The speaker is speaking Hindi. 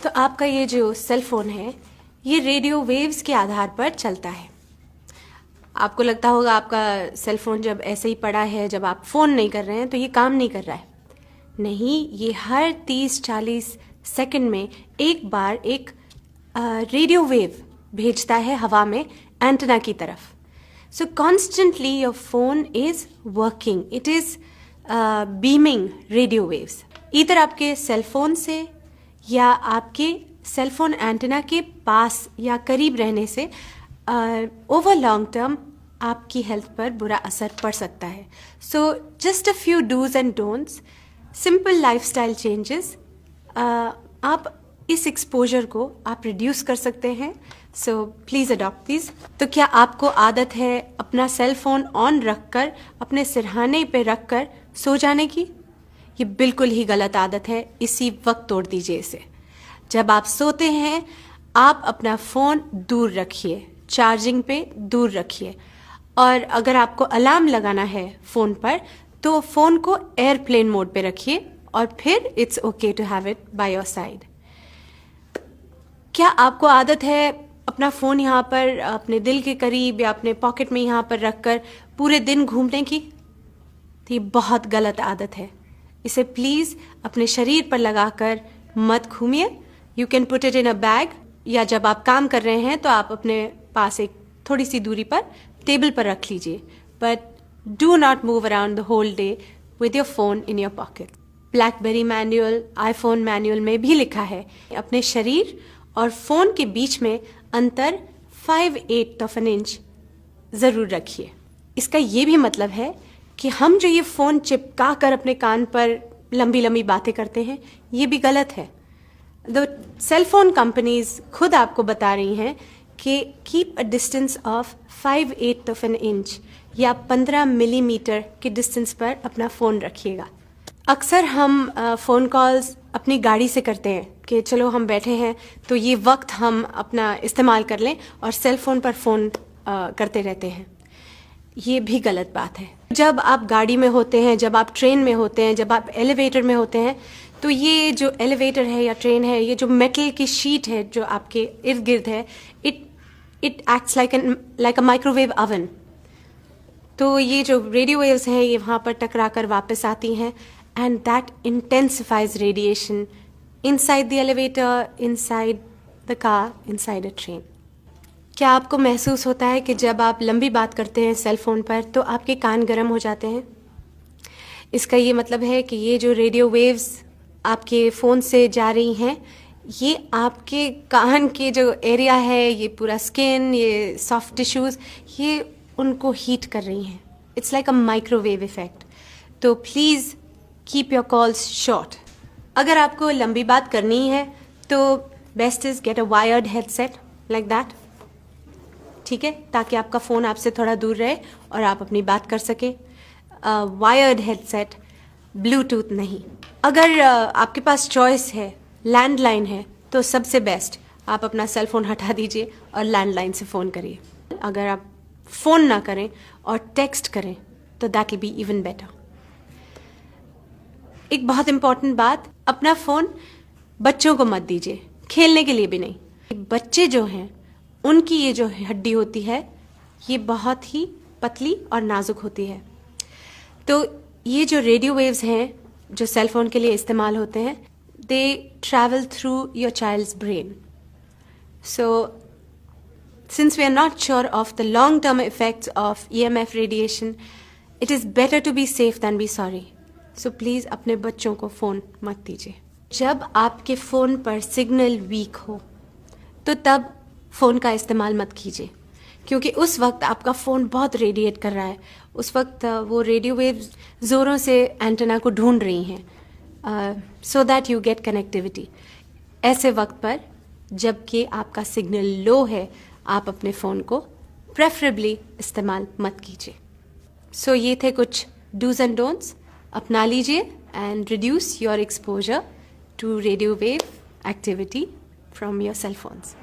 तो आपका ये जो सेल फोन है ये रेडियो वेव्स के आधार पर चलता है। आपको लगता होगा आपका सेल फोन जब ऐसे ही पड़ा है, जब आप फ़ोन नहीं कर रहे हैं तो ये काम नहीं कर रहा है। नहीं, ये हर 30-40 सेकंड में एक बार एक रेडियो वेव भेजता है हवा में एंटेना की तरफ। सो constantly your phone is working, it is beaming radio waves, इधर आपके सेल फोन से या आपके सेल फोन एंटेना के पास या करीब रहने से ओवर लॉन्ग टर्म आपकी हेल्थ पर बुरा असर पड़ सकता है। So just a few dos and don'ts, simple lifestyle changes, आप इस एक्सपोजर को आप रिड्यूस कर सकते हैं। So please adopt these. तो क्या आपको आदत है अपना सेल फोन ऑन रखकर अपने सिरहाने पे रखकर सो जाने की? ये बिल्कुल ही गलत आदत है, इसी वक्त तोड़ दीजिए इसे। जब आप सोते हैं आप अपना फ़ोन दूर रखिए, चार्जिंग पे दूर रखिए, और अगर आपको अलार्म लगाना है फ़ोन पर तो फ़ोन को एयरप्लेन मोड पे रखिए और फिर it's okay to have it by your side. क्या आपको आदत है अपना फ़ोन यहाँ पर अपने दिल के करीब या अपने पॉकेट में यहाँ पर रखकर पूरे दिन घूमने की? तो ये बहुत गलत आदत है, इसे प्लीज़ अपने शरीर पर लगाकर मत घूमिए। You can put it in a bag, या जब आप काम कर रहे हैं तो आप अपने पास एक थोड़ी सी दूरी पर टेबल पर रख लीजिए, but do not move around the whole day with your phone in your pocket. BlackBerry manual, iPhone manual में भी लिखा है अपने शरीर और फोन के बीच में अंतर 5/8 ऑफ एन इंच ज़रूर रखिए। इसका ये भी मतलब है कि हम जो ये फ़ोन चिपका कर अपने कान पर लंबी लंबी बातें करते हैं, ये भी गलत है। द सेल फोन कंपनीज खुद आपको बता रही हैं कि keep a distance of 5/8 of an inch या 15 मिलीमीटर के डिस्टेंस पर अपना फ़ोन रखिएगा। अक्सर हम फ़ोन कॉल्स अपनी गाड़ी से करते हैं कि चलो हम बैठे हैं तो ये वक्त हम अपना इस्तेमाल कर लें, और सेल फ़ोन पर फ़ोन करते रहते हैं। ये भी गलत बात है। जब आप गाड़ी में होते हैं, जब आप ट्रेन में होते हैं, जब आप एलिवेटर में होते हैं, तो ये जो एलिवेटर है या ट्रेन है, ये जो मेटल की शीट है जो आपके इर्द गिर्द है, it acts like a microwave oven. तो ये जो रेडियो वेव्स हैं ये वहाँ पर टकरा कर वापस आती हैं, and that intensifies radiation inside the elevator, inside the car, inside a train. क्या आपको महसूस होता है कि जब आप लंबी बात करते हैं सेल फोन पर तो आपके कान गर्म हो जाते हैं? इसका ये मतलब है कि ये जो रेडियो वेव्स आपके फ़ोन से जा रही हैं, ये आपके कान के जो एरिया है, ये पूरा स्किन, ये सॉफ्ट टिश्यूज़, ये उनको हीट कर रही हैं। It's like a microwave effect. तो please keep your calls short. अगर आपको लंबी बात करनी है तो best is get a wired headset like that, ठीक है, ताकि आपका फ़ोन आपसे थोड़ा दूर रहे और आप अपनी बात कर सकें। वायर्ड हेडसेट, ब्लूटूथ नहीं। अगर आपके पास चॉइस है, लैंडलाइन है, तो सबसे बेस्ट आप अपना सेल फोन हटा दीजिए और लैंडलाइन से फ़ोन करिए। अगर आप फ़ोन ना करें और टेक्स्ट करें तो that will be even better. एक बहुत इंपॉर्टेंट बात, अपना फ़ोन बच्चों को मत दीजिए, खेलने के लिए भी नहीं। बच्चे जो हैं उनकी ये जो हड्डी होती है ये बहुत ही पतली और नाजुक होती है। तो ये जो रेडियो वेव्स हैं जो सेल फोन के लिए इस्तेमाल होते हैं, they travel through your child's brain. So since we are not sure of the long term effects of EMF radiation, it is better to be safe than be sorry. So please अपने बच्चों को फ़ोन मत दीजिए। जब आपके फ़ोन पर सिग्नल वीक हो तो तब फ़ोन का इस्तेमाल मत कीजिए, क्योंकि उस वक्त आपका फ़ोन बहुत रेडिएट कर रहा है। उस वक्त वो रेडियो वेव्स ज़ोरों से एंटेना को ढूंढ रही हैं so that you get connectivity. ऐसे वक्त पर जबकि आपका सिग्नल लो है, आप अपने फ़ोन को प्रेफरेबली इस्तेमाल मत कीजिए। सो ये थे कुछ डूज एंड डोंट्स, अपना लीजिए and reduce your exposure to radio wave activity from your cell phones.